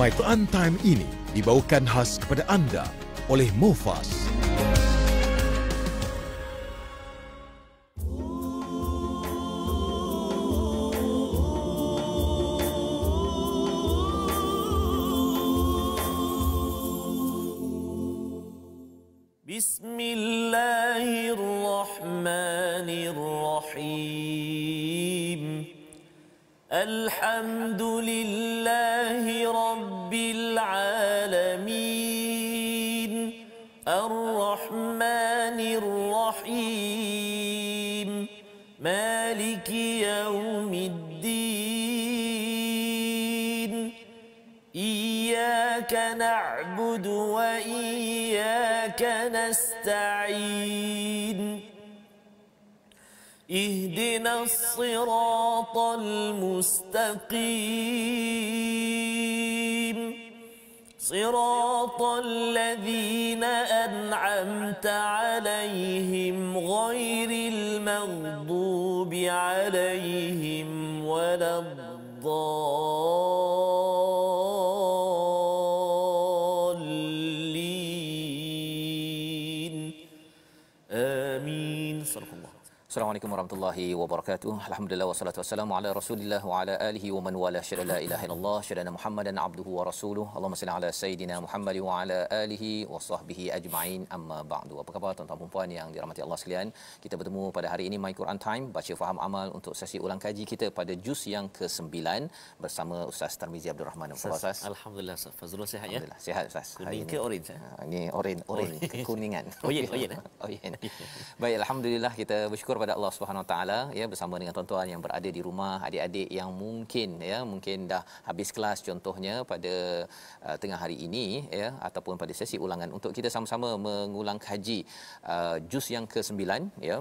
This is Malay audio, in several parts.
My Quran Time ini dibawakan khas kepada anda oleh Mofas. Bismillahirrahmanirrahim. Alhamdulillahi Rabbil Alamin. Ar-Rahmanir Rahim. Maliki Yawmiddin. Iyyaka na'budu wa iyyaka nasta'in. اهدنا الصراط المستقيم صراط الذين أنعمت عليهم غير المغضوب عليهم ولا الضالين آمين. صدق الله. Assalamualaikum warahmatullahi wabarakatuh. Alhamdulillah wassalatu wassalamu ala Rasulillah wa ala alihi wa man wala. Syada la ilaha illallah, syada Muhammadan abduhu wa rasuluh. Allahumma salli ala sayidina Muhammad wa ala alihi wa sahbihi ajma'in. Amma ba'du. Apa khabar tuan-tuan dan puan yang dirahmati Allah sekalian? Kita bertemu pada hari ini My Quran Time, baca faham amal untuk sesi ulang kaji kita pada juz yang ke-9 bersama Ustaz Tarmizi Abdul Rahman. Ustaz, alhamdulillah Ustaz Fazrul sihat ya? Alhamdulillah sihat Ustaz. Kuning ke orange? Ini orange kekuningan. Oh ya. Baik, alhamdulillah kita bersyukur pada Allah Subhanahu Wa Taala ya, bersama dengan tuan-tuan yang berada di rumah, adik-adik yang mungkin dah habis kelas contohnya pada tengah hari ini ya, ataupun pada sesi ulangan untuk kita sama-sama mengulang kaji juz yang ke-9 ya.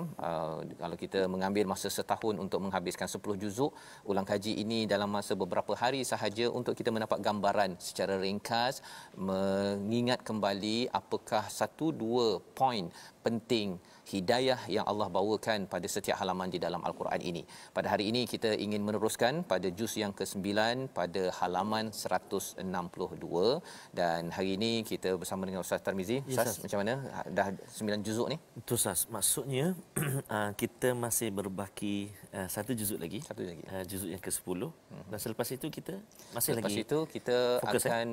Kalau kita mengambil masa setahun untuk menghabiskan 10 juzuk, ulang kaji ini dalam masa beberapa hari sahaja untuk kita mendapat gambaran secara ringkas, mengingat kembali apakah 1-2 poin penting hidayah yang Allah bawakan pada setiap halaman di dalam Al-Quran ini. Pada hari ini kita ingin meneruskan pada juz yang ke-9 pada halaman 162, dan hari ini kita bersama dengan Ustaz Tarmizi. Ustaz, macam mana? Dah 9 juzuk ni? Itu Ustaz, maksudnya kita masih berbaki satu juzuk lagi. Juzuk yang ke-10. Dan selepas itu kita masih Lepas lagi itu kita fokus, akan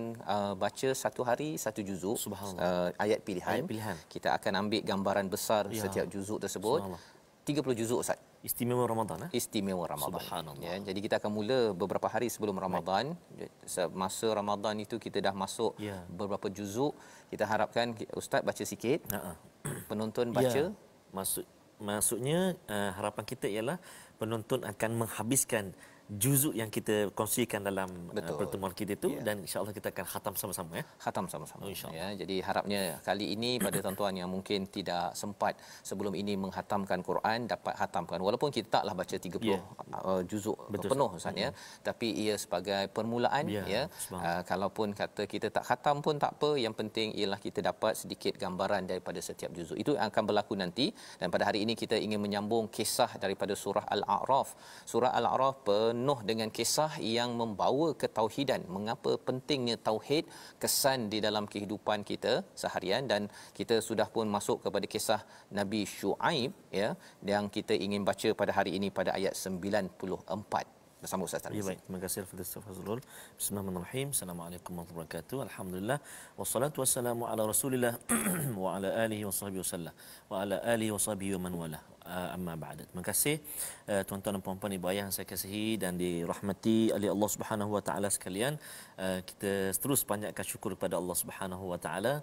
baca satu hari satu juzuk, ayat pilihan. Kita akan ambil gambaran besar setiap juzuk tersebut. 30 juzuk Ustaz. Istimewa Ramadan. Istimewa Ramadan. Subhanallah. Ya, jadi kita akan mula beberapa hari sebelum Ramadan. Masa Ramadan itu kita dah masuk beberapa juzuk. Kita harapkan Ustaz baca sikit. Penonton baca. Maksudnya harapan kita ialah penonton akan menghabiskan juzuk yang kita kongsikan dalam pertemuan kita itu, dan insya-Allah kita akan khatam sama-sama ya. Khatam sama-sama ya. Jadi harapnya kali ini pada tuan-tuan yang mungkin tidak sempat sebelum ini menghatamkan Quran dapat hatamkan, walaupun kita taklah baca 30 juzuk penuh Ustaz ya, tapi ia sebagai permulaan ya. Kalaupun kata kita tak khatam pun tak apa, yang penting ialah kita dapat sedikit gambaran daripada setiap juzuk. Itu yang akan berlaku nanti, dan pada hari ini kita ingin menyambung kisah daripada surah Al-A'raf. Surah Al-A'raf penuh dengan kisah yang membawa ketauhidan. Mengapa pentingnya tauhid, kesan di dalam kehidupan kita seharian, dan kita sudah pun masuk kepada kisah Nabi Syuaib ya, yang kita ingin baca pada hari ini pada ayat 94 bersama Ustaz Tarmizi. Baik, terima kasih Al-Fadhil Fazrul. Bismillahirrahmanirrahim. Assalamualaikum warahmatullahi wabarakatuh. Alhamdulillah wassalatu wassalamu ala Rasulillah wa ala alihi wasahbihi wasallam wa ala alihi wasahbihi wa man wala. Amma ba'd. Terima kasih tuan-tuan dan puan-puan ibu ayah yang saya kasihi dan dirahmati oleh Allah Subhanahu wa taala sekalian. Kita terus banyakkan syukur kepada Allah Subhanahu wa taala.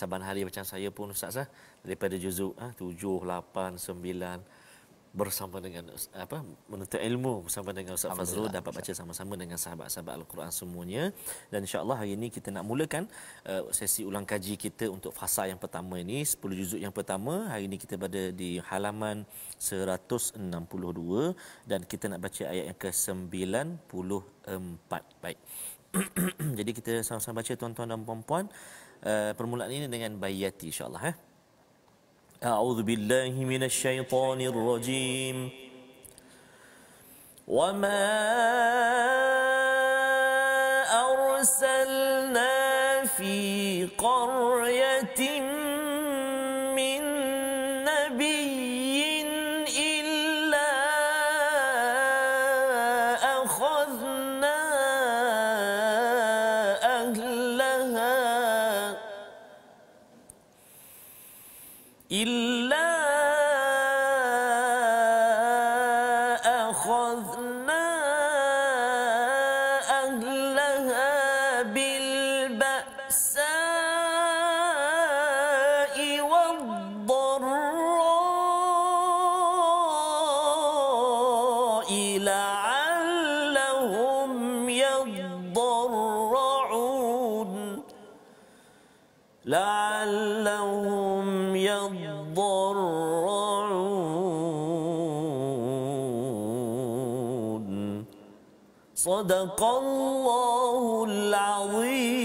Saban hari macam saya pun Ustaz daripada juzuk 7, 8, 9 bersama dengan menuntut ilmu bersama dengan Ustaz Fazrul, dapat baca sama-sama dengan sahabat-sahabat Al-Quran semuanya. Dan insya-Allah hari ini kita nak mulakan sesi ulang kaji kita untuk fasa yang pertama ini, 10 juzuk yang pertama. Hari ini kita berada di halaman 162 dan kita nak baca ayat yang ke-94. Baik. Jadi kita sama-sama baca tuan-tuan dan puan-puan. Permulaan ini dengan bayati insya-Allah أعوذ بالله من الشيطان الرجيم وما أرسلنا أرسلنا في قرية من نبي إلا أخذنا أهلها بالبأساء والضراء لعلهم يضرعون صدق الله العظيم.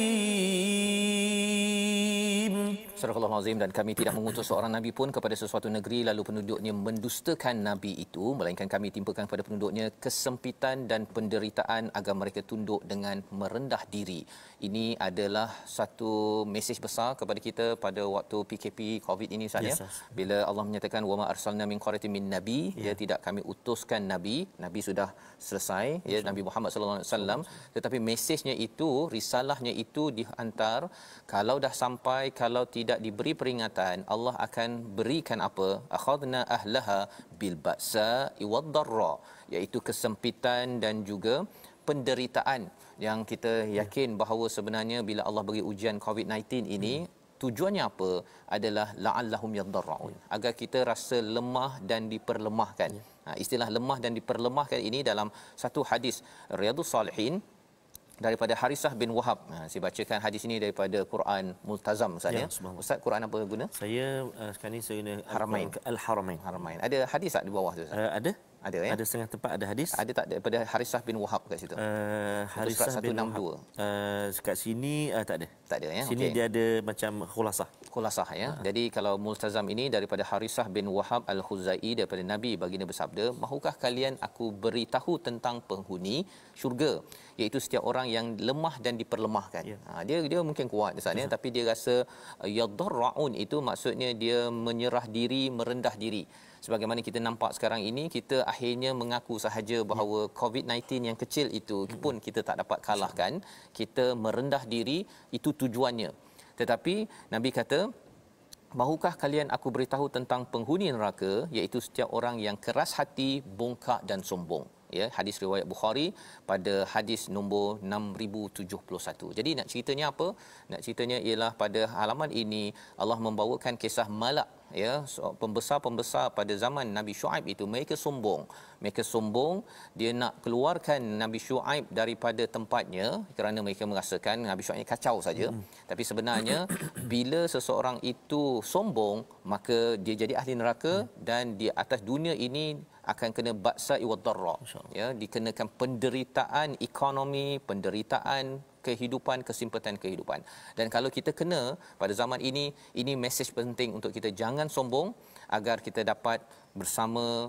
Surah Al-Azim. Dan kami tidak mengutus seorang Nabi pun kepada sesuatu negeri lalu penduduknya mendustakan Nabi itu, melainkan kami timpakan kepada penduduknya kesempitan dan penderitaan agar mereka tunduk dengan merendah diri. Ini adalah satu mesej besar kepada kita pada waktu PKP COVID ini saja. Yes, bila Allah menyatakan wa ma arsalna min qaryatin min nabi, ya tidak kami utuskan nabi. Nabi sudah selesai, ya Nabi Muhammad sallallahu alaihi wasallam, tetapi mesejnya itu, risalahnya itu dihantar. Kalau dah sampai, kalau tidak diberi peringatan, Allah akan berikan apa? Akhadna ahlaha bil ba'sa wad darra, iaitu kesempitan dan juga penderitaan. Yang kita yakin bahawa sebenarnya bila Allah beri ujian COVID-19 ini, tujuannya apa? Adalah la'allahum yadarraun, agar kita rasa lemah dan diperlemahkan. Istilah lemah dan diperlemahkan ini dalam satu hadis Riyadhus Salihin daripada Harisah bin Wahab. Saya bacakan hadis ini daripada Quran Multazam Ustaz, ya. Ustaz, Quran apa guna? Saya sekarang ni saya guna Haramain. Al-Haramain. Ada hadis tak di bawah tu Ustaz? Ada, ya. Ada setengah tempat ada hadis. Ada tak daripada Harisah bin Wahab kat situ? Harisah bin Wahab. Kat sini tak ada. Tak ada, ya. Sini dia ada macam khulasah, ya. Jadi kalau Multazam ini daripada Harisah bin Wahab Al-Khuzai daripada Nabi, baginda bersabda, mahukah kalian aku beritahu tentang penghuni syurga, iaitu setiap orang yang lemah dan diperlemahkan. Dia mungkin kuat Ustaz, ya, tapi dia rasa yadarraun itu maksudnya dia menyerah diri, merendah diri. Sebagaimana kita nampak sekarang ini, kita akhirnya mengaku sahaja bahawa COVID-19 yang kecil itu pun kita tak dapat kalahkan. Kita merendah diri, itu tujuannya. Tetapi Nabi kata, mahukah kalian aku beritahu tentang penghuni neraka, iaitu setiap orang yang keras hati, bongkak dan sombong. Ya, hadis riwayat Bukhari pada hadis nombor 6071. Jadi nak ceritanya apa? Nak ceritanya ialah pada halaman ini Allah membawakan kisah malak, ya, pembesar-pembesar pada zaman Nabi Shu'aib itu. Mereka sombong, dia nak keluarkan Nabi Shu'aib daripada tempatnya kerana mereka merasakan Nabi Shu'aib kacau saja. Tapi sebenarnya bila seseorang itu sombong, maka dia jadi ahli neraka dan di atas dunia ini akan kena ba'sa wa darra, ya, dikenakan penderitaan ekonomi, penderitaan kehidupan, kesempatan kehidupan. Dan kalau kita kena pada zaman ini mesej penting untuk kita, jangan sombong agar kita dapat bersama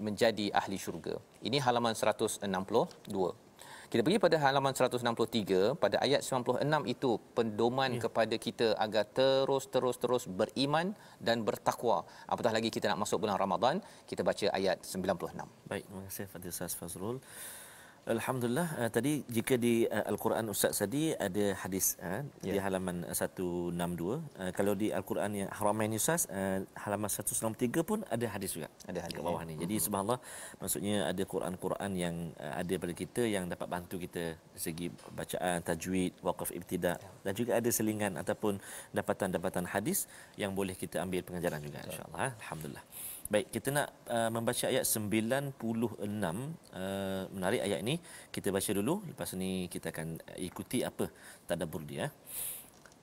menjadi ahli syurga. Ini halaman 162. Kita pergi pada halaman 163, pada ayat 96 itu pendoman kepada kita agar terus beriman dan bertakwa. Apatah lagi kita nak masuk bulan Ramadan, kita baca ayat 96. Baik, terima kasih Fadil Ustaz Fazrul. Alhamdulillah, tadi jika di Al-Quran Ustaz tadi ada hadis di halaman 162. Kalau di Al-Quran yang Haramain Ustaz, halaman 163 pun ada hadis juga. Ada hadis bawah ni. Jadi subhanallah, maksudnya ada Quran-Quran yang ada pada kita yang dapat bantu kita dari segi bacaan, tajwid, waqaf ibtida, dan juga ada selingan ataupun dapatan-dapatan hadis yang boleh kita ambil pengajaran juga insya-Allah. Alhamdulillah. Baik, kita nak membaca ayat 96. Menarik ayat ini. Kita baca dulu, lepas ni kita akan ikuti apa tadabbur dia.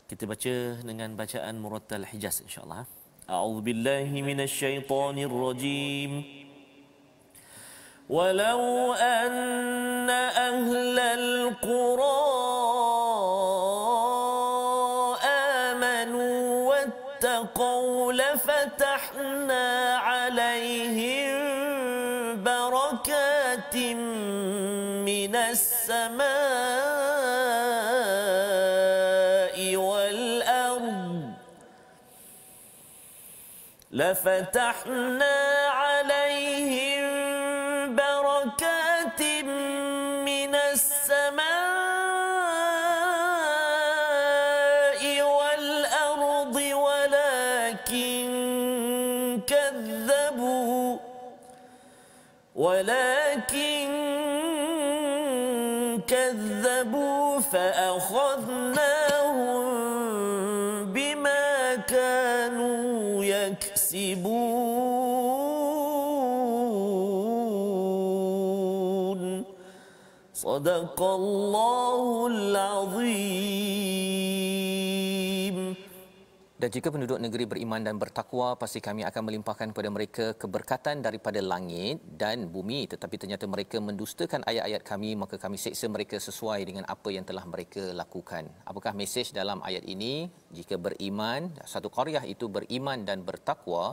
Kita baca dengan bacaan murattal Hijaz insya-Allah. A'udzubillahi minasyaitonirrajim. Walau anna ahlal qura amanu wattaqaw lafatahna عليهم بركات من السماء لفتحنا عليهم بركات من السماء والأرض ولكن كذبوا فأخذناهم بما كانوا يكسبون صدق الله العظيم. Dan jika penduduk negeri beriman dan bertakwa, pasti kami akan melimpahkan kepada mereka keberkatan daripada langit dan bumi. Tetapi ternyata mereka mendustakan ayat-ayat kami, maka kami seksa mereka sesuai dengan apa yang telah mereka lakukan. Apakah mesej dalam ayat ini? Jika beriman, satu qaryah itu beriman dan bertakwa,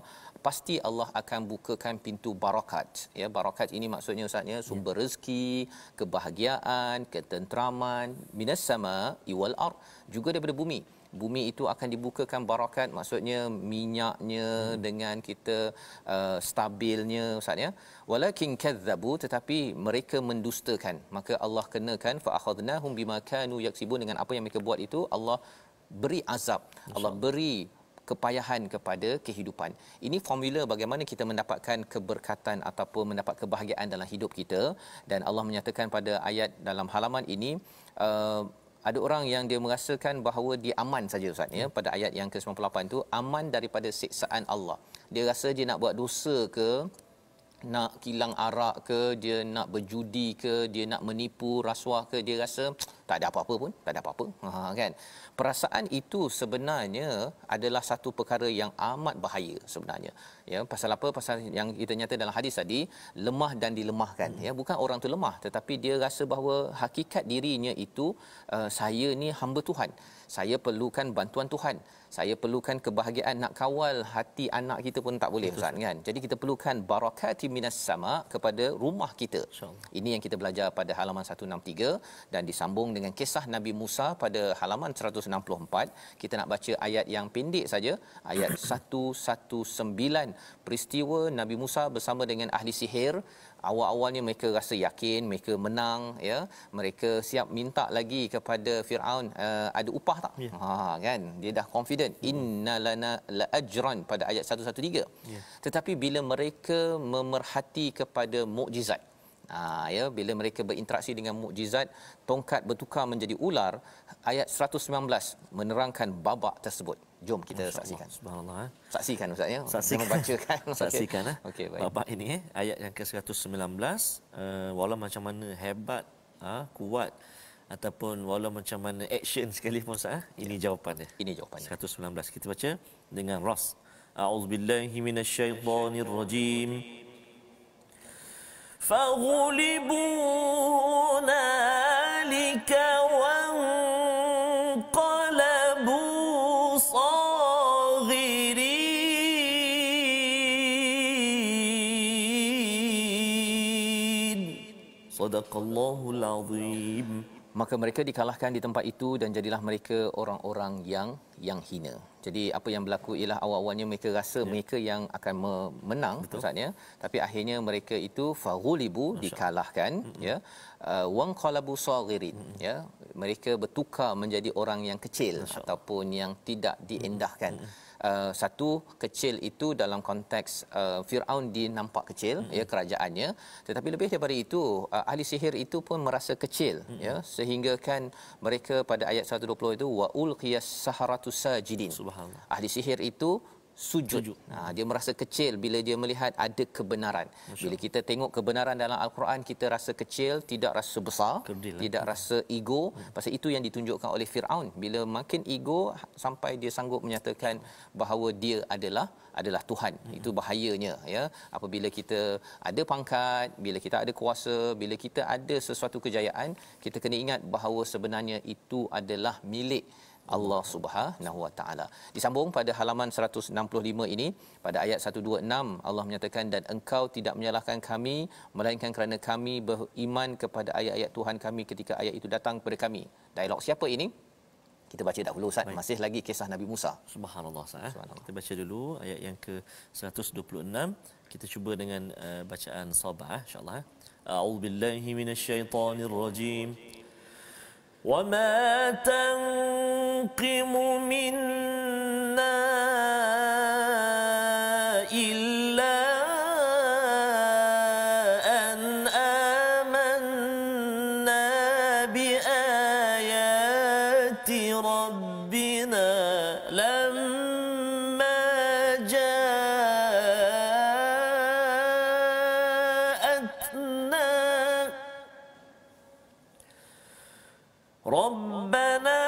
pasti Allah akan bukakan pintu barakat. Ya, barakat ini maksudnya Ustaznya sumber rezeki, kebahagiaan, ketenteraman, minas sama'i wal ard, juga daripada bumi. Bumi itu akan dibukakan barakat, maksudnya minyaknya dengan kita stabilnya Ustaz ya. Walakin kadzabu, tetapi mereka mendustakan, maka Allah kenakan fa akhadnahum bima kanu yaksibun, dengan apa yang mereka buat itu Allah beri azab, Allah beri kepayahan kepada kehidupan. Ini formula bagaimana kita mendapatkan keberkatan ataupun mendapat kebahagiaan dalam hidup kita. Dan Allah menyatakan pada ayat dalam halaman ini, ada orang yang dia merasakan bahawa dia aman saja Ustaz ya. Pada ayat yang ke-98 tu, aman daripada siksaan Allah. Dia rasa dia nak buat dosa ke, nak kilang arak ke, dia nak berjudi ke, dia nak menipu rasuah ke, dia rasa tak ada apa-apa pun, tak ada apa-apa. Kan? Perasaan itu sebenarnya adalah satu perkara yang amat bahaya sebenarnya. Ya, pasal apa? Pasal yang kita nyata dalam hadis tadi, lemah dan dilemahkan. Ya, bukan orang tu lemah, tetapi dia rasa bahawa hakikat dirinya itu, saya ni hamba Tuhan. Saya perlukan bantuan Tuhan. Saya perlukan kebahagiaan, nak kawal hati anak kita pun tak boleh Ustaz kan. Jadi kita perlukan barakati minas sama kepada rumah kita. Ini yang kita belajar pada halaman 163 dan disambung dengan kisah Nabi Musa pada halaman 164. Kita nak baca ayat yang pendek saja, ayat 119. Peristiwa Nabi Musa bersama dengan ahli sihir. Awal-awalnya mereka rasa yakin mereka menang ya, mereka siap minta lagi kepada Firaun, ada upah tak? Kan dia dah confident, innalana la ajran pada ayat 113. Tetapi bila mereka memerhati kepada mukjizat, ya, bila mereka berinteraksi dengan mukjizat, tongkat bertukar menjadi ular, ayat 119 menerangkan babak tersebut. Jom kita saksikan. Subhanallah. Saksikan Ustaz ya. Saksikan. Membacakan. Saksikan Okey, baik. babak ini ayat yang ke-119, walau macam mana hebat, kuat ataupun walau macam mana action sekalipun Ustaz, ini jawapannya. Ini jawapannya. 119 kita baca dengan ras. A'udzubillahi minasyaitonirrajim. فغلبوا هنالك وانقلبوا صاغرين صدق الله العظيم. Maka mereka dikalahkan di tempat itu dan jadilah mereka orang-orang yang hina. Jadi apa yang berlaku ialah awal-awalnya mereka rasa mereka yang akan menang Ustaz ya, tapi akhirnya mereka itu faghulibu, dikalahkan ya, wanqalabu saghirin ya, mereka bertukar menjadi orang yang kecil ataupun yang tidak diendahkan. Satu, kecil itu dalam konteks Firaun dinampak kecil ya kerajaannya, tetapi lebih daripada itu ahli sihir itu pun merasa kecil ya, sehingga kan mereka pada ayat 120 itu wa ulqiyas saharatu sajidin. Subhanallah. Ahli sihir itu sujud. Dia merasa kecil bila dia melihat ada kebenaran. Bila kita tengok kebenaran dalam Al-Quran, kita rasa kecil, tidak rasa besar, tidak rasa ego. Pasal itu yang ditunjukkan oleh Firaun. Bila makin ego sampai dia sanggup menyatakan bahawa dia adalah Tuhan. Itu bahayanya ya. Apabila kita ada pangkat, bila kita ada kuasa, bila kita ada sesuatu kejayaan, kita kena ingat bahawa sebenarnya itu adalah milik Allah Subhanahu Wa Taala. Disambung pada halaman 165 ini pada ayat 126, Allah menyatakan, dan engkau tidak menyalahkan kami melainkan kerana kami beriman kepada ayat-ayat Tuhan kami ketika ayat itu datang kepada kami. Dialog siapa ini? Kita baca dahulu Ustaz. Baik. Masih lagi kisah Nabi Musa. Subhanallah Ustaz. Subhanallah. Kita baca dulu ayat yang ke-126. Kita cuba dengan bacaan sabah insya-Allah. A'udzubillahi minasyaitonirrajim. Wa ma tanqimu minna illa an amanna bi ayati rabbina lamma ja'atna ربنا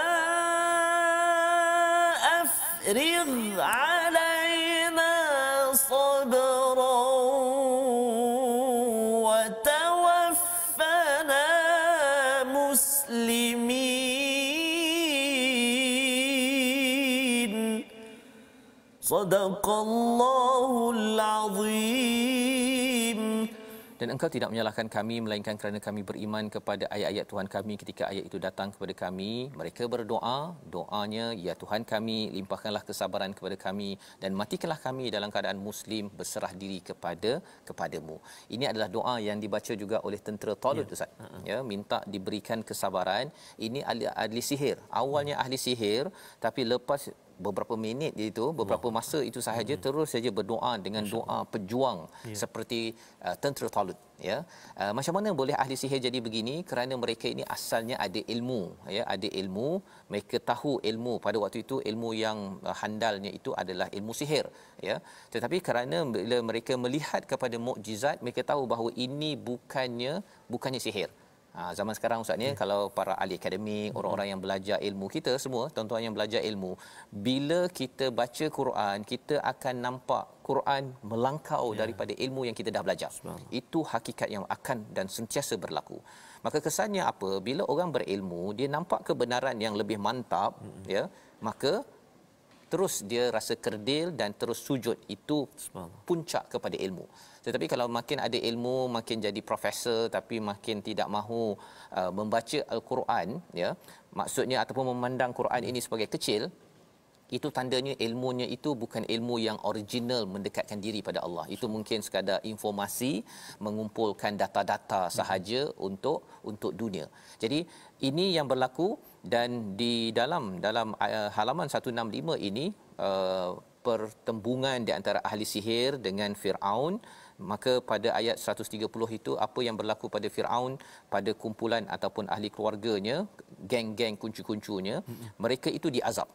أفرغ علينا صبرا وتوفنا مسلمين صدق الله العظيم. Dan engkau tidak menyalahkan kami melainkan kerana kami beriman kepada ayat-ayat Tuhan kami ketika ayat itu datang kepada kami. Mereka berdoa, doanya, ya Tuhan kami, limpahkanlah kesabaran kepada kami dan matikanlah kami dalam keadaan muslim berserah diri kepadamu. Ini adalah doa yang dibaca juga oleh tentera Talut Ustaz. Ya, minta diberikan kesabaran. Ini ahli sihir. Awalnya ahli sihir, tapi lepas beberapa minit itu, beberapa masa itu sahaja terus saja berdoa dengan doa pejuang seperti tentera Talut, ya. Macam mana boleh ahli sihir jadi begini? Kerana mereka ini asalnya ada ilmu, ya, ada ilmu, mereka tahu ilmu pada waktu itu, ilmu yang handalnya itu adalah ilmu sihir, ya. Tetapi kerana bila mereka melihat kepada mukjizat, mereka tahu bahawa ini bukannya sihir. Zaman sekarang Ustaz ni, kalau para ahli akademik, orang-orang yang belajar ilmu, kita semua tuan-tuan yang belajar ilmu, bila kita baca Quran, kita akan nampak Quran melangkau daripada ilmu yang kita dah belajar. Itu hakikat yang akan dan sentiasa berlaku. Maka kesannya apa? Bila orang berilmu, dia nampak kebenaran yang lebih mantap, ya, maka terus dia rasa kerdil dan terus sujud. Itu puncak kepada ilmu. Tetapi kalau makin ada ilmu, makin jadi profesor tapi makin tidak mahu membaca Al-Quran, ya, maksudnya ataupun memandang Quran ini sebagai kecil, itu tandanya ilmunya itu bukan ilmu yang original mendekatkan diri pada Allah. Itu mungkin sekadar informasi, mengumpulkan data-data sahaja untuk dunia. Jadi ini yang berlaku, dan di dalam halaman 165 ini pertembungan di antara ahli sihir dengan Firaun. Maka pada ayat 130 itu apa yang berlaku pada Firaun, pada kumpulan ataupun ahli keluarganya, geng-geng kuncu-kuncunya, mereka itu diazab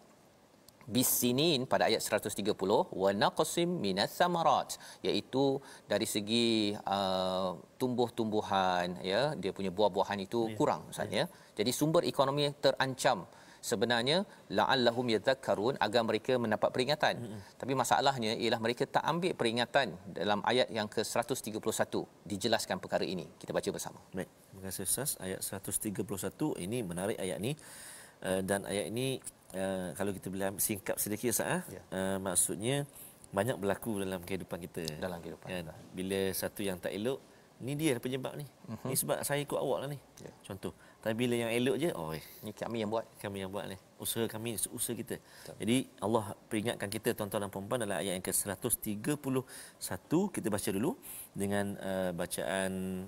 bisinin pada ayat 130, wa naqsim minas samarat, iaitu dari segi tumbuh-tumbuhan, ya, dia punya buah-buahan itu kurang Ustaz, ya. Jadi sumber ekonomi terancam sebenarnya, la'allahum yadhakkarun, agar mereka mendapat peringatan. Tapi masalahnya ialah mereka tak ambil peringatan. Dalam ayat yang ke-131 dijelaskan perkara ini. Kita baca bersama. Baik, terima kasih Ustaz. Ayat 131 ini menarik ayat ini, dan ayat ini kalau kita boleh singkap sedikit Ustaz, maksudnya banyak berlaku dalam kehidupan kita. Dalam kehidupan. Kan? Bila satu yang tak elok, ni dia penyebab ni. Ni sebab saya ikut awak lah ni. Contoh. Tapi bila yang elok je, ni kami yang buat. Kami yang buat ni. Usaha kami, usaha kita. Betul. Jadi Allah peringatkan kita tuan-tuan dan puan-puan dalam ayat yang ke-131. Kita baca dulu dengan bacaan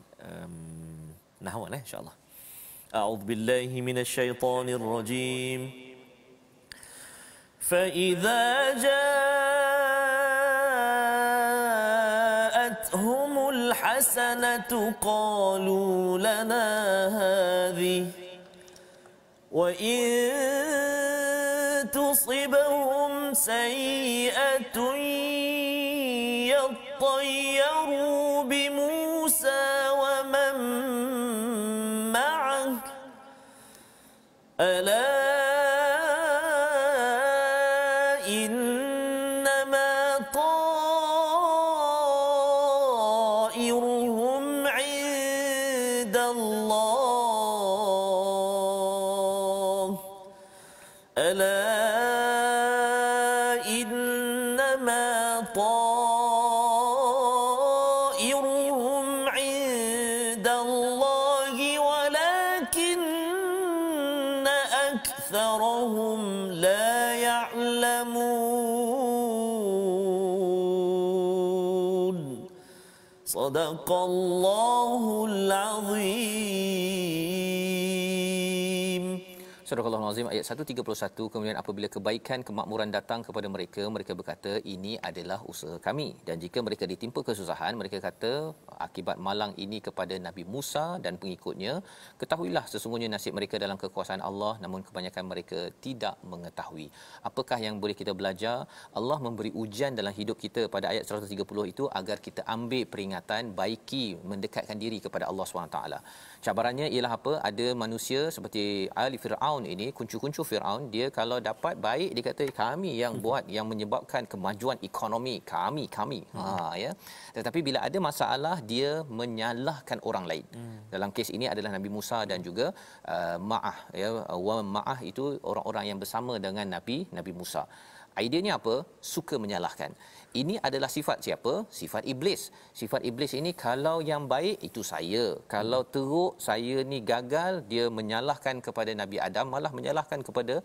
nahwan insya-Allah. A'udzubillahi minasyaitonirrajim. Fa idza ja'atuhumul hasanatu qalu lana hadhihi wa in tusibhum sayyi'atun yattayyaru bi Musa wa man ma'ah ala innama ta'iruhum 'indallah ala innama ta'iruhum 'indallahi walakinna أكثرهم لا يعلمون صدق الله العظيم. Surah Al-Azim ayat 131, kemudian apabila kebaikan kemakmuran datang kepada mereka, mereka berkata ini adalah usaha kami, dan jika mereka ditimpa kesusahan, mereka kata akibat malang ini kepada Nabi Musa dan pengikutnya, ketahuilah sesungguhnya nasib mereka dalam kekuasaan Allah, namun kebanyakan mereka tidak mengetahui. Apakah yang boleh kita belajar? Allah memberi ujian dalam hidup kita pada ayat 130 itu agar kita ambil peringatan, baiki, mendekatkan diri kepada Allah SWT. Cabarannya ialah apa? Ada manusia seperti Ali Fir'aun ini, kuncu-kuncu Fir'aun, dia kalau dapat baik dia kata kami yang buat, yang menyebabkan kemajuan ekonomi kami. Ya. Tetapi bila ada masalah dia menyalahkan orang lain. Dalam kes ini adalah Nabi Musa dan juga Ma'ah, ya, wa Ma'ah itu orang-orang yang bersama dengan Nabi Musa. Ideanya apa? Suka menyalahkan. Ini adalah sifat siapa? Sifat iblis. Sifat iblis ini kalau yang baik itu saya, kalau teruk saya ni gagal, dia menyalahkan kepada Nabi Adam, malah menyalahkan kepada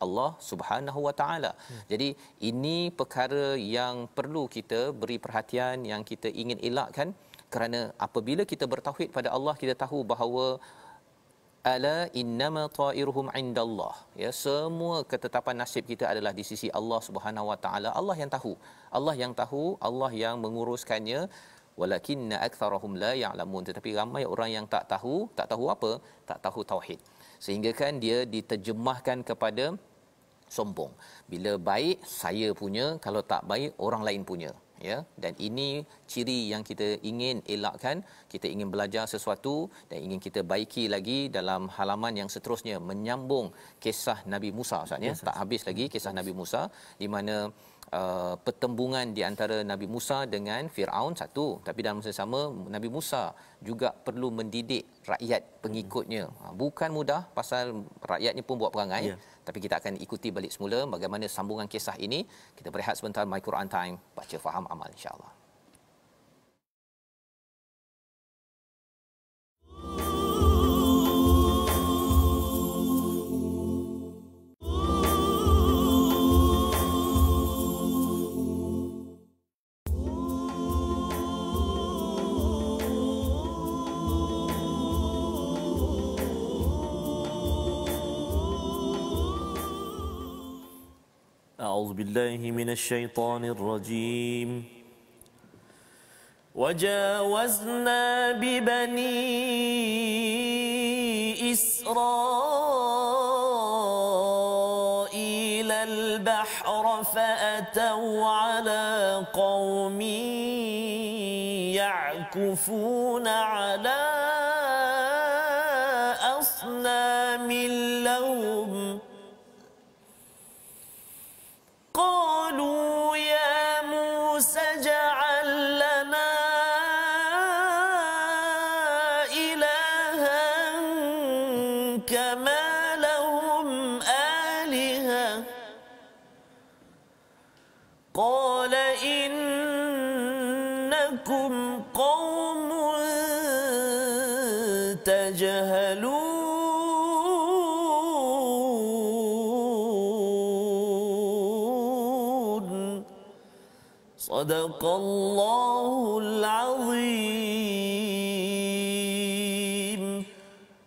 Allah Subhanahu Wa Taala. Jadi ini perkara yang perlu kita beri perhatian, yang kita ingin elakkan, kerana apabila kita bertauhid pada Allah, kita tahu bahawa ala innama ta'iruhum indallah, ya, semua ketetapan nasib kita adalah di sisi Allah Subhanahu Wa Taala. Allah yang tahu, Allah yang menguruskannya. Walakinna aktsarahum la ya'lamun, tetapi ramai orang yang tak tahu apa? Tak tahu tauhid. Sehingga kan dia diterjemahkan kepada sombong. Bila baik saya punya, kalau tak baik orang lain punya, ya. Dan ini ciri yang kita ingin elakkan. Kita ingin belajar sesuatu dan ingin kita baiki lagi dalam halaman yang seterusnya, menyambung kisah Nabi Musa, Ustaz, ya. Tak habis lagi kisah Nabi Musa, di mana pertembungan di antara Nabi Musa dengan Firaun satu, tapi dalam masa sama Nabi Musa juga perlu mendidik rakyat pengikutnya. Bukan mudah pasal rakyatnya pun buat perangai, tapi kita akan ikuti balik semula bagaimana sambungan kisah ini. Kita berehat sebentar, My Quran Time, baca faham amal, insya-Allah. أعوذ بالله من الشيطان الرجيم. وجاوزنا ببني إسرائيل البحر فأتوا على قوم يعكفون على أصنام لهم قالوا يا موسى اجعل لنا إلها كما لهم آلهة قال إنكم قوم تجهلون صدق الله العظيم.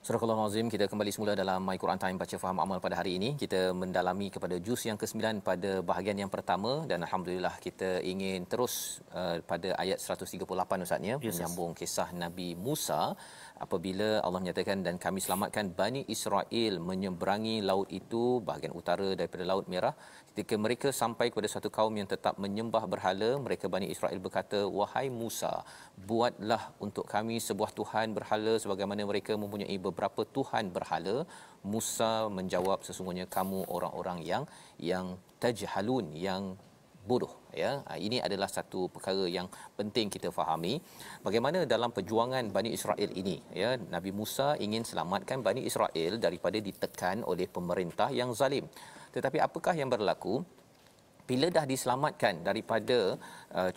Surah Al-Azim, kita kembali semula dalam My Quran Time baca faham amal pada hari ini. Kita mendalami kepada juz yang ke-9 pada bahagian yang pertama, dan alhamdulillah kita ingin terus pada ayat 138, Ustaz, ya, menyambung kisah Nabi Musa apabila Allah menyatakan dan kami selamatkan Bani Israel menyeberangi laut itu, bahagian utara daripada Laut Merah. Ketika mereka sampai kepada satu kaum yang tetap menyembah berhala, mereka Bani Israel berkata, wahai Musa, buatlah untuk kami sebuah Tuhan berhala sebagaimana mereka mempunyai beberapa Tuhan berhala. Musa menjawab, sesungguhnya kamu orang-orang yang tajhalun, yang bodoh, ya. Ini adalah satu perkara yang penting kita fahami, bagaimana dalam perjuangan Bani Israel ini, ya, Nabi Musa ingin selamatkan Bani Israel daripada ditekan oleh pemerintah yang zalim. Tetapi apakah yang berlaku bila dah diselamatkan daripada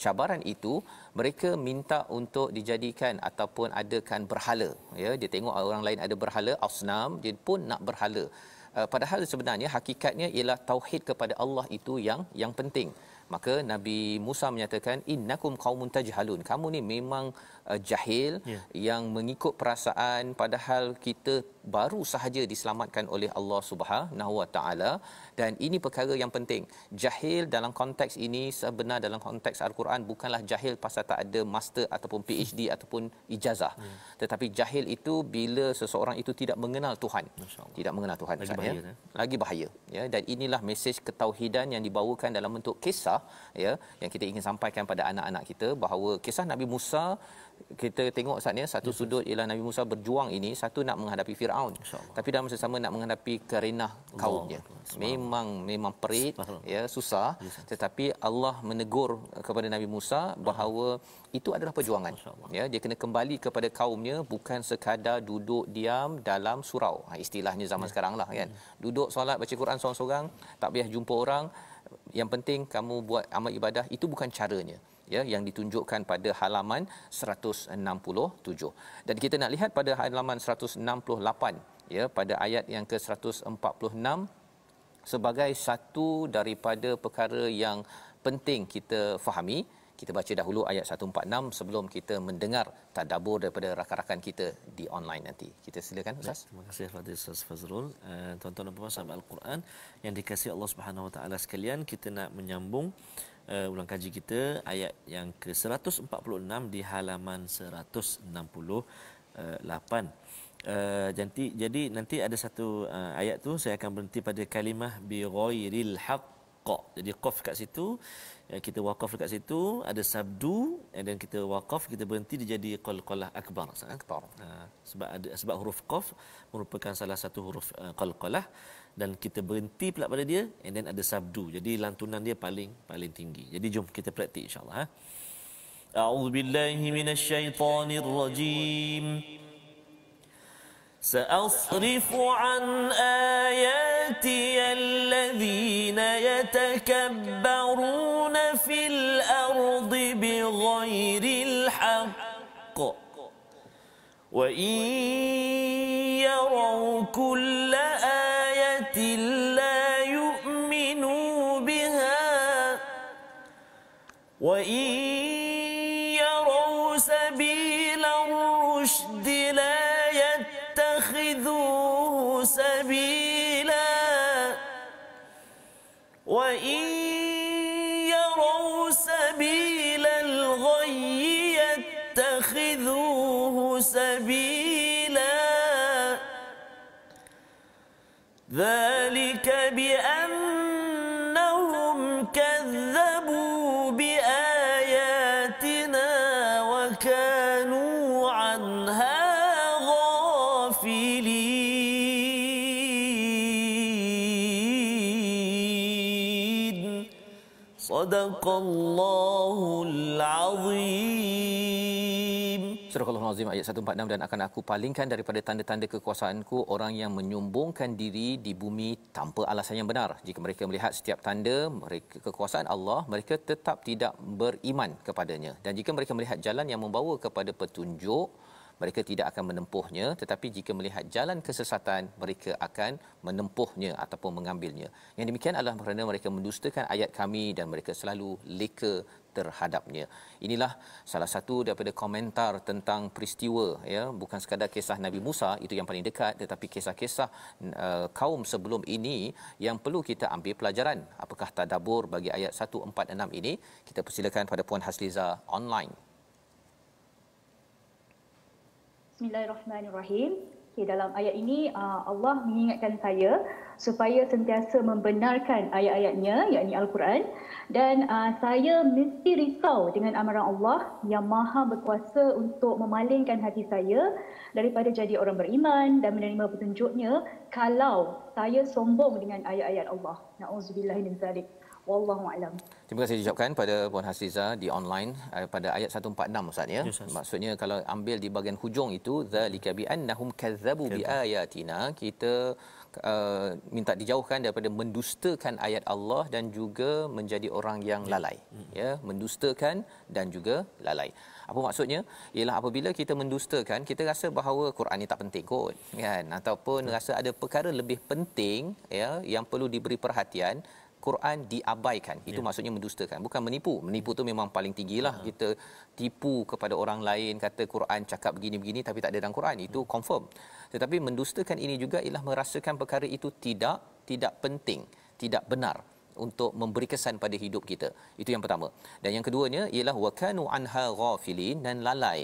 cabaran itu? Mereka minta untuk dijadikan ataupun adakan berhala, ya. Dia tengok orang lain ada berhala asnam, dia pun nak berhala. padahal sebenarnya hakikatnya ialah tauhid kepada Allah itu yang penting. Maka Nabi Musa menyatakan innakum qaumun tajhalun, kamu ni memang jahil, yang mengikut perasaan, padahal kita baru sahaja diselamatkan oleh Allah Subhanahu Wa Taala. Dan ini perkara yang penting. Jahil dalam konteks ini sebenar dalam konteks Al-Quran bukanlah jahil pasal tak ada master ataupun PhD ataupun ijazah. Tetapi jahil itu bila seseorang itu tidak mengenal Tuhan. Tidak mengenal Tuhan, lagi bahaya, lagi bahaya, ya. Dan inilah mesej ketauhidan yang dibawakan dalam bentuk kisah, ya, yang kita ingin sampaikan pada anak-anak kita, bahawa kisah Nabi Musa, kita tengok saatnya satu sudut ialah Nabi Musa berjuang ini, satu nak menghadapi Firaun, tapi dalam masa sama nak menghadapi Karenah kaumnya. Memang perit, ya, susah, tetapi Allah menegur kepada Nabi Musa bahawa itu adalah perjuangan, ya. Dia kena kembali kepada kaumnya, bukan sekadar duduk diam dalam surau, istilahnya zaman sekarang lah, kan. Duduk solat baca Quran seorang-seorang, tak payah jumpa orang, yang penting kamu buat amal ibadah, itu bukan caranya, ya, yang ditunjukkan pada halaman 167. Dan kita nak lihat pada halaman 168, ya, pada ayat yang ke-146, sebagai satu daripada perkara yang penting kita fahami. Kita baca dahulu ayat 146 sebelum kita mendengar tadabbur daripada rakan-rakan kita di online nanti. Kita silakan Ustaz. Terima kasih Fadil Ustaz Fazrul. Tuan-tuan dan puan-puan sahabat Al-Quran yang dikasihi Allah Subhanahu Wa Taala sekalian, kita nak menyambung ulang kaji kita ayat yang ke-146 di halaman 168. Jadi nanti ada satu ayat tu saya akan berhenti pada kalimah bi ghairil haqq. Jadi qaf kat situ, kita waqaf dekat situ, ada sabdu, dan kita waqaf, kita berhenti, dia jadi qalqalah akbar. Sebab huruf qaf merupakan salah satu huruf qalqalah, dan kita berhenti pula pada dia, and then ada sabdu. Jadi lantunan dia paling tinggi. Jadi jom kita praktik insya-Allah. A'udzubillahi minasyaitonirrajim. سأصرف عن آياتي الذين يتكبرون في الأرض بغير الحق وإن يروا كل آية لا يؤمنوا بها وإن يروا سبيل الرشد لا اتخذوه سبيلا وإن يروا سبيل الغي يتخذوه سبيلا ذلك بأنهم كذبوا بآياتنا وكانوا عنها Sadaqallahul Azim. Surah Al-Azim ayat 146, dan akan aku palingkan daripada tanda-tanda kekuasaanku orang yang menyombongkan diri di bumi tanpa alasan yang benar. Jika mereka melihat setiap tanda mereka kekuasaan Allah, mereka tetap tidak beriman kepadanya. Dan jika mereka melihat jalan yang membawa kepada petunjuk, mereka tidak akan menempuhnya. Tetapi jika melihat jalan kesesatan, mereka akan menempuhnya ataupun mengambilnya. Yang demikian adalah kerana mereka mendustakan ayat kami dan mereka selalu leka terhadapnya. Inilah salah satu daripada komentar tentang peristiwa, ya, bukan sekadar kisah Nabi Musa itu yang paling dekat, tetapi kisah-kisah kaum sebelum ini yang perlu kita ambil pelajaran. Apakah tadabbur bagi ayat 146 ini? Kita persilakan pada Puan Hasliza online. Bismillahirrahmanirrahim. Okay, dalam ayat ini Allah mengingatkan saya supaya sentiasa membenarkan ayat-ayatnya, yakni Al-Quran, dan saya mesti risau dengan amaran Allah yang maha berkuasa untuk memalingkan hati saya daripada jadi orang beriman dan menerima petunjuknya kalau saya sombong dengan ayat-ayat Allah. Na'udzubillahi min dzalik. Wallahu a'lam. Terima kasih diucapkan pada Puan Hasliza di online pada ayat 146 Ustaz, ya. Maksudnya kalau ambil di bahagian hujung itu zalika bi annahum kazzabu bi ayatina, kita minta dijauhkan daripada mendustakan ayat Allah dan juga menjadi orang yang lalai, ya, mendustakan dan juga lalai. Apa maksudnya? Ialah apabila kita mendustakan, kita rasa bahawa Quran ni tak penting kot, kan? Ataupun rasa ada perkara lebih penting ya yang perlu diberi perhatian, Quran diabaikan. Itu maksudnya mendustakan, bukan menipu. Menipu tu memang paling tinggilah. Kita tipu kepada orang lain, kata Quran cakap begini-begini tapi tak ada dalam Quran, itu confirm. Tetapi mendustakan ini juga ialah merasakan perkara itu tidak penting, tidak benar untuk memberi kesan pada hidup kita. Itu yang pertama. Dan yang keduanya ialah wakanu anha ghafilin, dan lalai.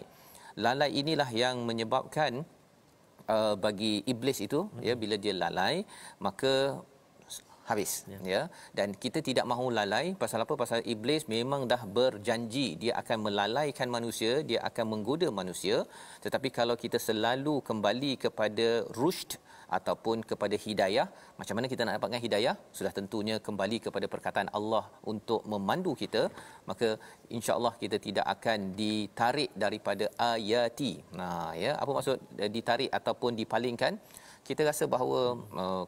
Lalai inilah yang menyebabkan bagi iblis itu ya, bila dia lalai maka habis ya. Dan kita tidak mahu lalai. Pasal apa? Pasal iblis memang dah berjanji dia akan melalaikan manusia, dia akan menggoda manusia. Tetapi kalau kita selalu kembali kepada rushd ataupun kepada hidayah, macam mana kita nak dapatkan hidayah? Sudah tentunya kembali kepada perkataan Allah untuk memandu kita, maka insya-Allah kita tidak akan ditarik daripada ayati. Nah ya, apa maksud ditarik ataupun dipalingkan? Kita rasa bahawa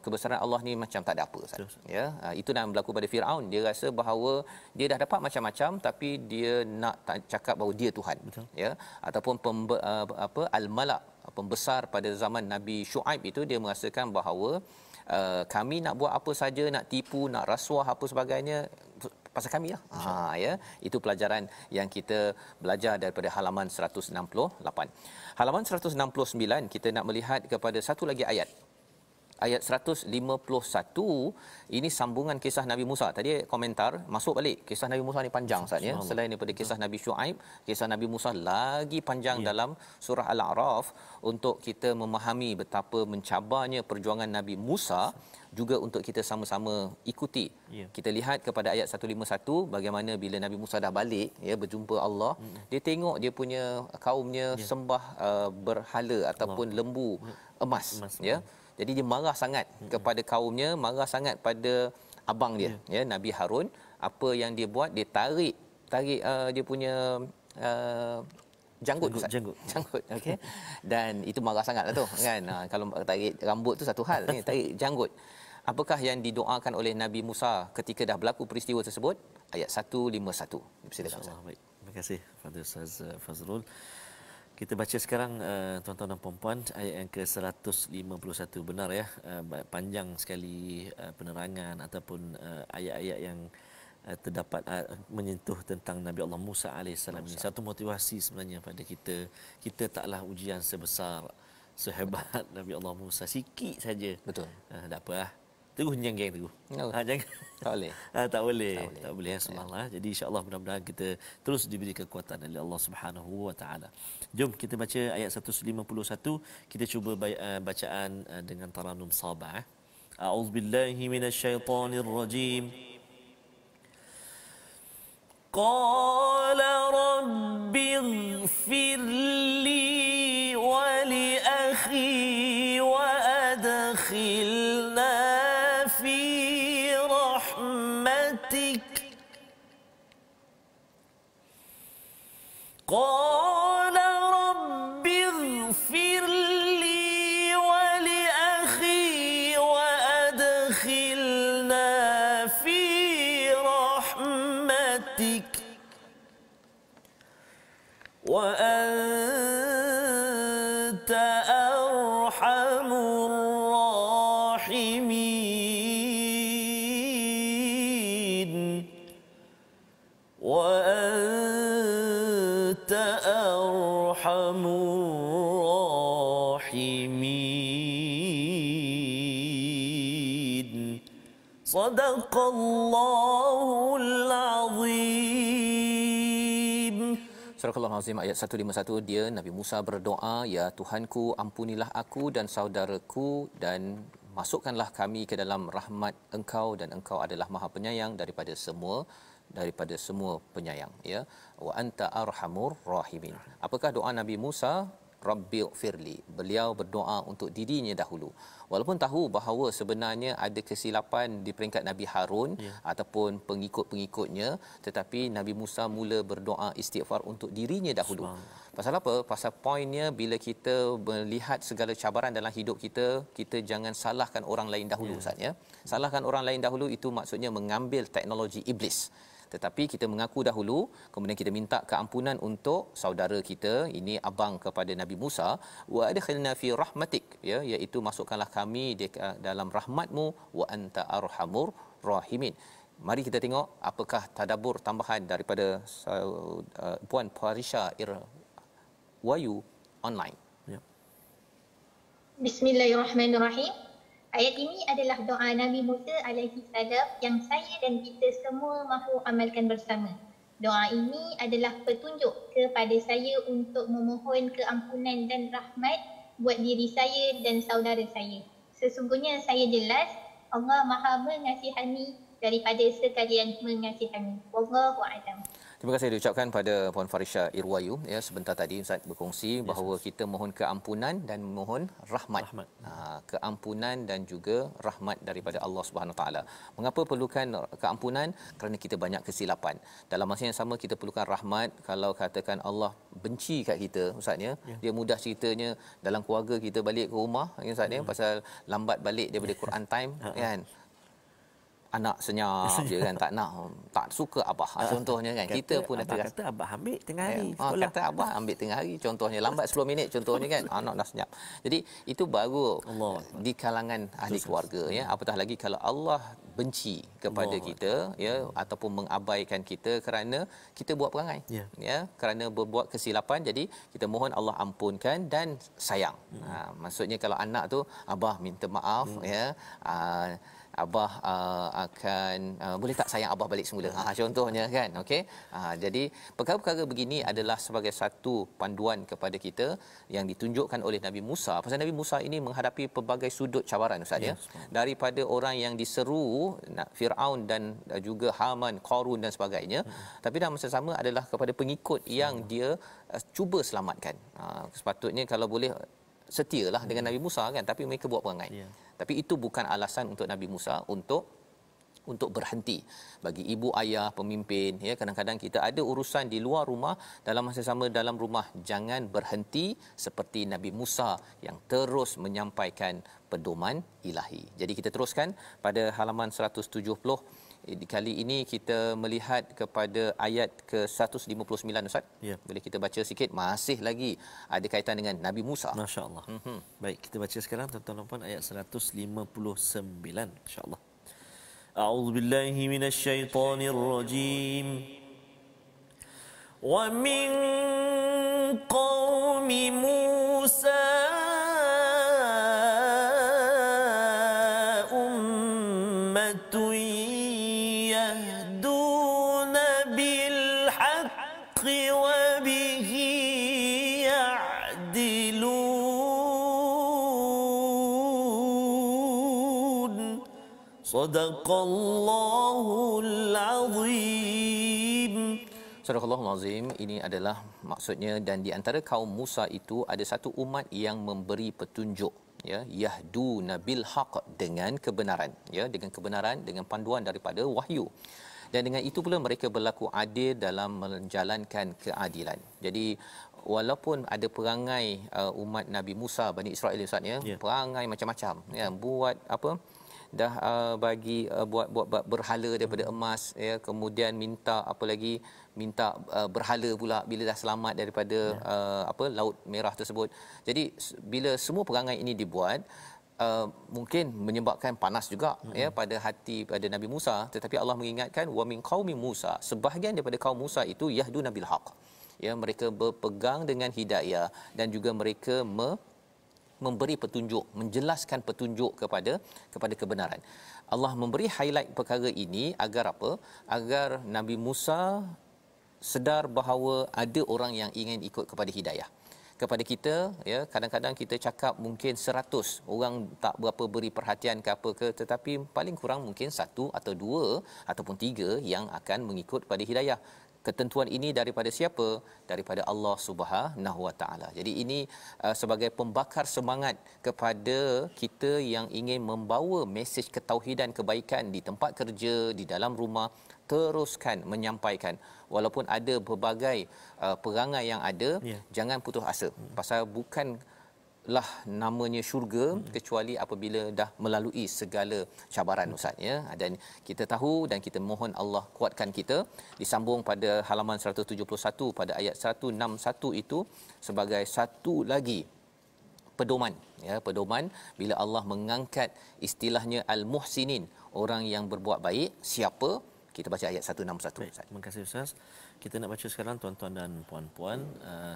kebesaran Allah ni macam tak ada apa, ya. Itu yang berlaku pada Firaun. Dia rasa bahawa dia dah dapat macam-macam tapi dia nak cakap bahawa dia Tuhan. Betul. Ya, ataupun al-malak, pembesar pada zaman Nabi Shu'aib itu, dia merasakan bahawa kami nak buat apa saja, nak tipu, nak rasuah apa sebagainya, pasal kami lah. Ya, itu pelajaran yang kita belajar daripada halaman 168. Halaman 169 kita nak melihat kepada satu lagi ayat. Ayat 151, ini sambungan kisah Nabi Musa. Tadi komentar masuk balik. Kisah Nabi Musa ni panjang Ustaz ya. Selain daripada kisah Nabi Shu'aib, kisah Nabi Musa lagi panjang dalam surah Al-A'raf untuk kita memahami betapa mencabarnya perjuangan Nabi Musa, juga untuk kita sama-sama ikuti. Kita lihat kepada ayat 151, bagaimana bila Nabi Musa dah balik ya, berjumpa Allah, dia tengok dia punya kaumnya sembah berhala ataupun lembu emas ya. Jadi dia marah sangat kepada kaumnya, marah sangat pada abang dia ya, Nabi Harun. Apa yang dia buat? Dia tarik dia punya janggut. Okey. Dan itu marah sangatlah tu kan. Kalau tarik rambut tu satu hal, ni tarik janggut. Apakah yang didoakan oleh Nabi Musa ketika dah berlaku peristiwa tersebut? Ayat 151. Silakan Ustaz. Baik. Terima kasih kepada Ustaz Fazrul. Kita baca sekarang tuan-tuan dan puan-puan ayat yang ke-151. Benar ya, panjang sekali penerangan ataupun ayat-ayat yang terdapat menyentuh tentang Nabi Allah Musa alaihissalam. Ini satu motivasi sebenarnya pada kita. Kita taklah ujian sebesar sehebat Nabi Allah Musa, sikit saja. Betul. Tak apalah. Terus jenggeng terus. Jangan. Tak boleh. Tak boleh subhanallah. Jadi insya-Allah mudah-mudahan kita terus diberi kekuatan oleh Allah Subhanahu wa taala. Jom kita baca ayat 151. Kita cuba bacaan dengan taranum sabah. A'udzubillahi minasyaitonirrajim. Qala rabbighfir li wa li akhi wa adkhilna قال رب اغفر لي ولأخي وأدخلنا في رحمتك وأنت أرحم الراحمين وأنت أرحم الراحمين صدق الله العظيم. Surah Al-Azim ayat 151, dia Nabi Musa berdoa, ya Tuhanku, ampunilah aku dan saudaraku dan masukkanlah kami ke dalam rahmat Engkau, dan Engkau adalah Maha Penyayang daripada semua penyayang ya. Wa anta arhamur rahimin. Apakah doa Nabi Musa? Rabbighfirli. Beliau berdoa untuk dirinya dahulu. Walaupun tahu bahawa sebenarnya ada kesilapan di peringkat Nabi Harun ataupun pengikut-pengikutnya, tetapi Nabi Musa mula berdoa istighfar untuk dirinya dahulu. Pasal apa? Pasal poinnya, bila kita melihat segala cabaran dalam hidup kita, kita jangan salahkan orang lain dahulu Ustaz ya. Salahkan orang lain dahulu itu maksudnya mengambil teknologi iblis. tetapi kita mengaku dahulu, kemudian kita minta keampunan untuk saudara kita, ini abang kepada Nabi Musa, wa adkhilna fi rahmatik, ya, iaitu masukkanlah kami di dalam rahmatmu, wa anta arhamur rahimin. Mari kita tengok apakah tadabbur tambahan daripada Puan Farisha Irwayu online. Ya. Bismillahirrahmanirrahim. Ayat ini adalah doa Nabi Musa alaihi salam yang saya dan kita semua mahu amalkan bersama. Doa ini adalah petunjuk kepada saya untuk memohon keampunan dan rahmat buat diri saya dan saudara saya. Sesungguhnya saya jelas Allah Maha mengasihani daripada sekalian mengasihani. Wallahu a'lam. Terima kasih diucapkan pada Puan Farisha Irwayu, ya, sebentar tadi Ustaz berkongsi bahawa kita mohon keampunan dan mohon rahmat. Keampunan dan juga rahmat daripada Allah Subhanahu taala. Mengapa perlukan keampunan? Kerana kita banyak kesilapan. Dalam masa yang sama kita perlukan rahmat. Kalau katakan Allah benci kat kita, Ustaz ya, dia mudah ceritanya dalam keluarga kita balik ke rumah, ya Ustaz ya, pasal lambat balik daripada Quran time kan. Anak senyap je kan, tak suka abah contohnya kan, kita pun kata abah ambil tengah hari sekolah, kata abah ambil tengah hari contohnya, lambat 10 minit contohnya kan, anak dah senyap. Jadi itu baru Allah di kalangan ahli keluarga, ya, apatah lagi kalau Allah benci kepada kita, ya, ataupun mengabaikan kita kerana kita buat perangai, ya, kerana berbuat kesilapan. Jadi kita mohon Allah ampunkan dan sayang. Maksudnya kalau anak tu abah minta maaf, ya, abah akan boleh tak sayang abah balik semula, contohnya kan. Okey, jadi perkara-perkara begini adalah sebagai satu panduan kepada kita yang ditunjukkan oleh Nabi Musa. Pasal Nabi Musa ini menghadapi pelbagai sudut cabaran, Ustaz, ya, daripada orang yang diseru Firaun dan juga Haman, Qarun dan sebagainya, tapi dalam masa sama adalah kepada pengikut yang dia cuba selamatkan. Sepatutnya kalau boleh setialah dengan Nabi Musa kan, tapi mereka buat perangai. Tapi itu bukan alasan untuk Nabi Musa untuk berhenti. Bagi ibu ayah pemimpin, ya, kadang-kadang kita ada urusan di luar rumah, dalam masa sama dalam rumah jangan berhenti seperti Nabi Musa yang terus menyampaikan pedoman ilahi. Jadi kita teruskan pada halaman 170. Kali ini kita melihat kepada ayat ke-159, Ustaz. Ya. Boleh kita baca sikit, masih lagi ada kaitan dengan Nabi Musa. Masya-Allah. Baik, kita baca sekarang tuan-tuan dan puan ayat 159 insya-Allah. A'udzu billahi minasyaitonir rajim. Wa min qaumi Musa Sadaqallahul Azim. Sadaqallahul Azim. Ini adalah maksudnya, dan di antara kaum Musa itu ada satu umat yang memberi petunjuk, ya, yahdu nabil haq, dengan kebenaran, ya, dengan kebenaran, dengan panduan daripada wahyu. Dan dengan itu pula mereka berlaku adil dalam menjalankan keadilan. Jadi walaupun ada perangai umat Nabi Musa, Bani Israel, Ustaz, ya, perangai macam-macam, ya, buat apa, dah bagi buat berhala daripada emas, ya, kemudian minta apa lagi, minta berhala pula bila dah selamat daripada Laut Merah tersebut. Jadi bila semua perangai ini dibuat, mungkin menyebabkan panas juga, ya, pada hati pada Nabi Musa, tetapi Allah mengingatkan wa min qaumi Musa, sebahagian daripada kaum Musa itu yahdu nabil haq, ya, mereka berpegang dengan hidayah dan juga mereka memberi petunjuk, menjelaskan petunjuk kepada kebenaran. Allah memberi highlight perkara ini agar apa? Agar Nabi Musa sedar bahawa ada orang yang ingin ikut kepada hidayah. Kepada kita, ya, kadang-kadang kita cakap mungkin 100 orang tak berapa beri perhatian ke apa ke, tetapi paling kurang mungkin 1 atau 2 ataupun 3 yang akan mengikut pada hidayah. Ketentuan ini daripada siapa? Daripada Allah Subhanahu Wa Taala. Jadi ini sebagai pembakar semangat kepada kita yang ingin membawa mesej ketauhidan, kebaikan di tempat kerja, di dalam rumah, teruskan menyampaikan walaupun ada berbagai perangai yang ada, jangan putus asa. Pasal bukan lah namanya syurga kecuali apabila dah melalui segala cabaran Ustaz ya. Dan kita tahu dan kita mohon Allah kuatkan kita. Disambung pada halaman 171 pada ayat 161 itu sebagai satu lagi pedoman ya, pedoman bila Allah mengangkat istilahnya al-muhsinin, orang yang berbuat baik. Siapa? Kita baca ayat 161 Ustaz. Terima kasih Ustaz. Kita nak baca sekarang tuan-tuan dan puan-puan,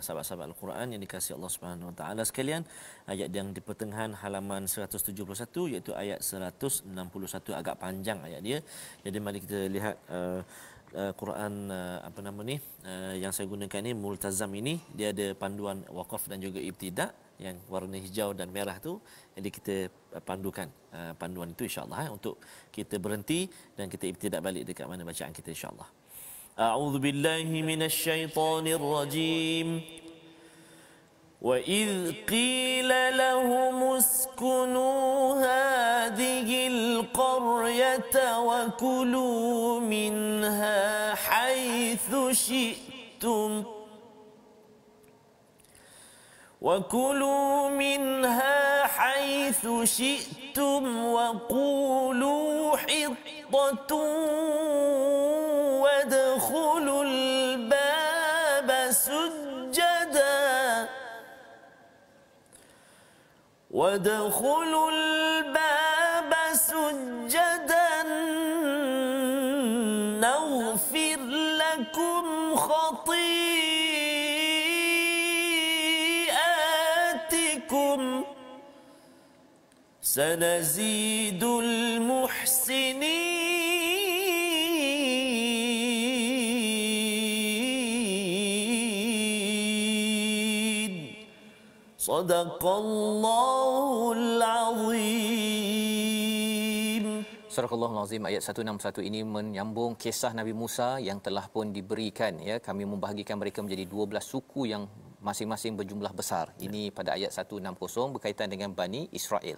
sahabat-sahabat Al-Quran yang dikasihi Allah Subhanahu Wa Taala sekalian, ayat yang di pertengahan halaman 171 iaitu ayat 161, agak panjang ayat dia. Jadi mari kita lihat Quran yang saya gunakan ni Multazam ini, dia ada panduan waqaf dan juga ibtidak yang warna hijau dan merah tu. Jadi kita pandukan panduan itu insya-Allah untuk kita berhenti dan kita ibtidak balik dekat mana bacaan kita insya-Allah. A'udzu billahi minasyaitonir rajim. Wa idh qila lahum uskunu hadhil qaryata wa kulu minha haythu syi'tum وكلوا منها حيث شئتم وقولوا حطة وادخلوا الباب سجدا نغفر لكم خطيئاتكم سنزيد المحسنين صدق الله العظيم. Surah Al-Azim ayat 161 ini menyambung kisah Nabi Musa yang telah pun diberikan ya, kami membahagikan mereka menjadi 12 suku yang masing-masing berjumlah besar. Ini pada ayat 160 berkaitan dengan Bani Israel.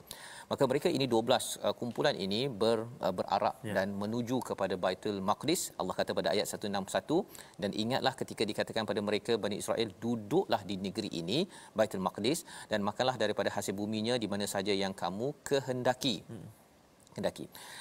Maka mereka ini 12 kumpulan ini berarak dan menuju kepada Baitul Maqdis. Allah kata pada ayat 161, dan ingatlah ketika dikatakan pada mereka Bani Israel, duduklah di negeri ini Baitul Maqdis dan makanlah daripada hasil buminya di mana saja yang kamu kehendaki.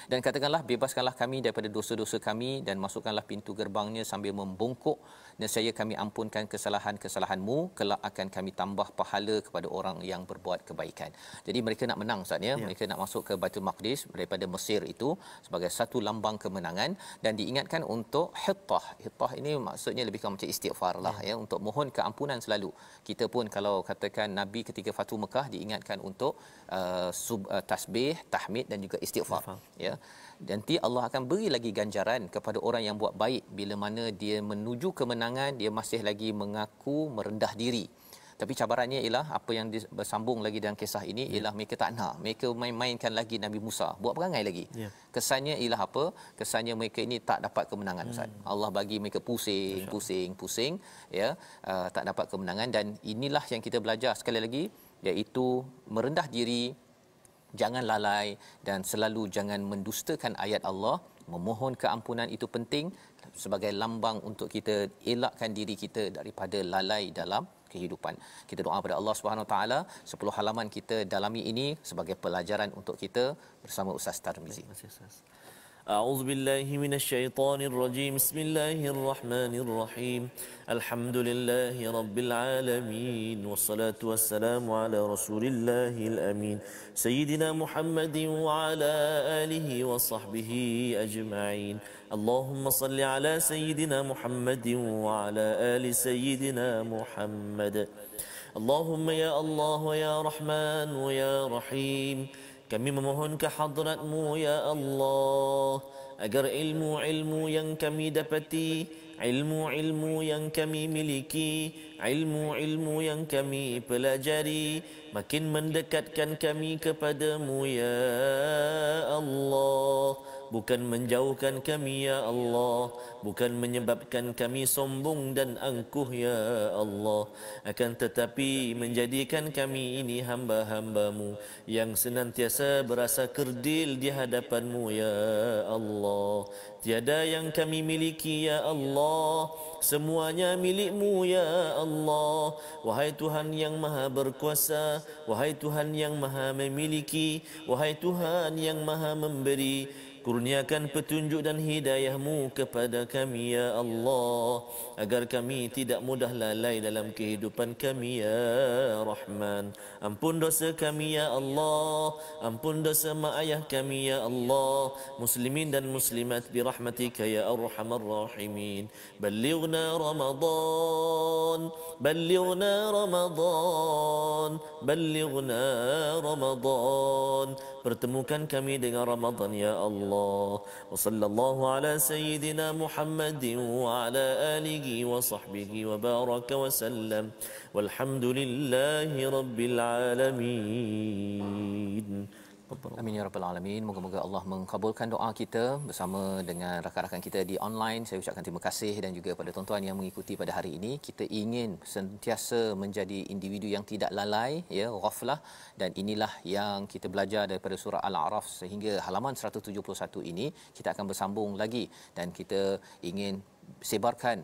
Dan katakanlah, bebaskanlah kami daripada dosa-dosa kami dan masukkanlah pintu gerbangnya sambil membongkok, nescaya kami ampunkan kesalahan-kesalahanmu, kelak akan kami tambah pahala kepada orang yang berbuat kebaikan. Jadi mereka nak menang Ustaz ya. Mereka nak masuk ke Baitul Maqdis daripada Mesir itu sebagai satu lambang kemenangan, dan diingatkan untuk hittah ini maksudnya lebih kurang macam istighfar lah ya, untuk mohon keampunan selalu. Kita pun kalau katakan Nabi ketika Fathu Mekah diingatkan untuk tasbih, tahmid dan juga istighfar ya. Nanti Allah akan beri lagi ganjaran kepada orang yang buat baik bila mana dia menuju kemenangan, dia masih lagi mengaku merendah diri. Tapi cabarannya ialah apa yang bersambung lagi dalam kisah ini ialah mereka tak nak, mereka main-mainkan lagi Nabi Musa, buat perangai lagi. Kesannya ialah apa? Kesannya mereka ini tak dapat kemenangan Ustaz. Allah bagi mereka pusing ya, tak dapat kemenangan. Dan inilah yang kita belajar sekali lagi, iaitu merendah diri, jangan lalai dan selalu jangan mendustakan ayat Allah. Memohon keampunan itu penting sebagai lambang untuk kita elakkan diri kita daripada lalai dalam kehidupan. Kita doa pada Allah Subhanahu Wa Taala 10 halaman kita dalami ini sebagai pelajaran untuk kita bersama Ustaz Tarmizi. أعوذ بالله من الشيطان الرجيم بسم الله الرحمن الرحيم الحمد لله رب العالمين والصلاة والسلام على رسول الله الأمين سيدنا محمد وعلى آله وصحبه أجمعين اللهم صل على سيدنا محمد وعلى آل سيدنا محمد اللهم يا الله ويا رحمن ويا رحيم. Kami memohon ke hadratmu ya Allah agar ilmu-ilmu yang kami dapati, ilmu-ilmu yang kami miliki, ilmu-ilmu yang kami pelajari makin mendekatkan kami kepadamu ya Allah, bukan menjauhkan kami ya Allah, bukan menyebabkan kami sombong dan angkuh ya Allah, akan tetapi menjadikan kami ini hamba-hamba-Mu yang senantiasa berasa kerdil di hadapan-Mu ya Allah. Tiada yang kami miliki ya Allah, semuanya milik-Mu ya Allah. Wahai Tuhan yang maha berkuasa, wahai Tuhan yang maha memiliki, wahai Tuhan yang maha memberi, kurniakan petunjuk dan hidayah-Mu kepada kami ya Allah, agar kami tidak mudah lalai dalam kehidupan kami ya Rahman. Ampun dosa kami ya Allah, ampun dosa mak ayah kami ya Allah, muslimin dan muslimat birahmatika ya arhamar rahimin. Ballighna Ramadan, ballighna Ramadan, ballighna Ramadan. Pertemukan kami dengan Ramadan ya Allah. Wa sallallahu ala sayyidina Muhammadin wa ala alihi wa sahbihi wa baraka wa sallam. Walhamdulillahi rabbil alamin. Amin ya rabbal alamin. Moga-moga Allah mengabulkan doa kita bersama dengan rakan-rakan kita di online. Saya ucapkan terima kasih dan juga pada tuan-tuan yang mengikuti pada hari ini. Kita ingin sentiasa menjadi individu yang tidak lalai, ya, ghaflah, dan inilah yang kita belajar daripada surah Al-A'raf sehingga halaman 171 ini. Kita akan bersambung lagi dan kita ingin sebarkan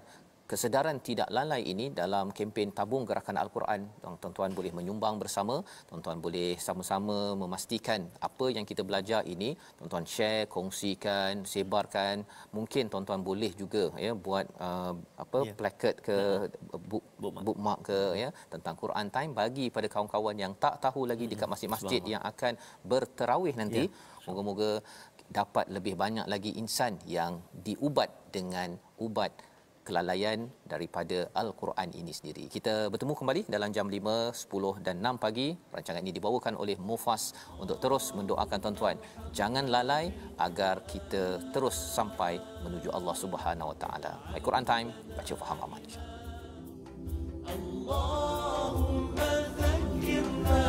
kesedaran tidak lalai ini dalam kempen tabung gerakan Al-Quran. Tuan-tuan boleh menyumbang bersama, tuan-tuan boleh sama-sama memastikan apa yang kita belajar ini, tuan-tuan share, kongsikan, sebarkan. Mungkin tuan-tuan boleh juga ya buat placard ke bookmark ke ya tentang Quran Time bagi pada kawan-kawan yang tak tahu lagi dekat masjid-masjid yang akan berterawih nanti. Moga-moga dapat lebih banyak lagi insan yang diubat dengan ubat kelalaian daripada Al-Quran ini sendiri. Kita bertemu kembali dalam jam 5, 10 dan 6 pagi. Rancangan ini dibawakan oleh Mufas untuk terus mendoakan tuan-tuan. Jangan lalai agar kita terus sampai menuju Allah Subhanahu Wa Taala. Al-Quran Time, baca faham amal. Allahumma dhakkirna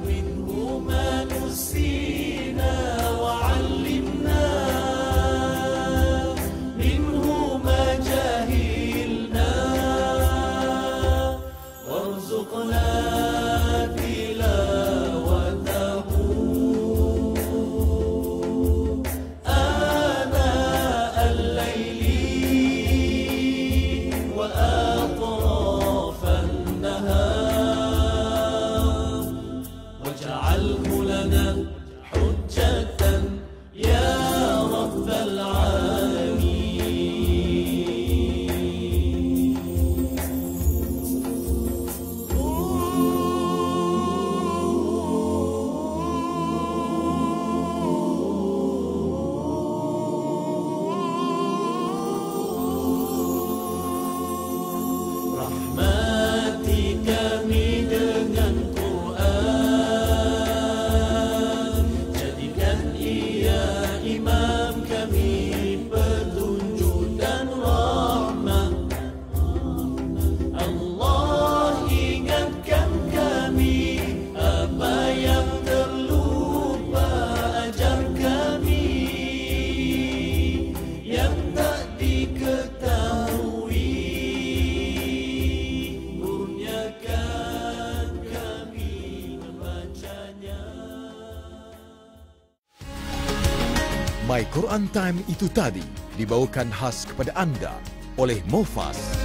minhu ma nusina wa 'allimna My Quran Time itu tadi dibawakan khas kepada anda oleh Mufas.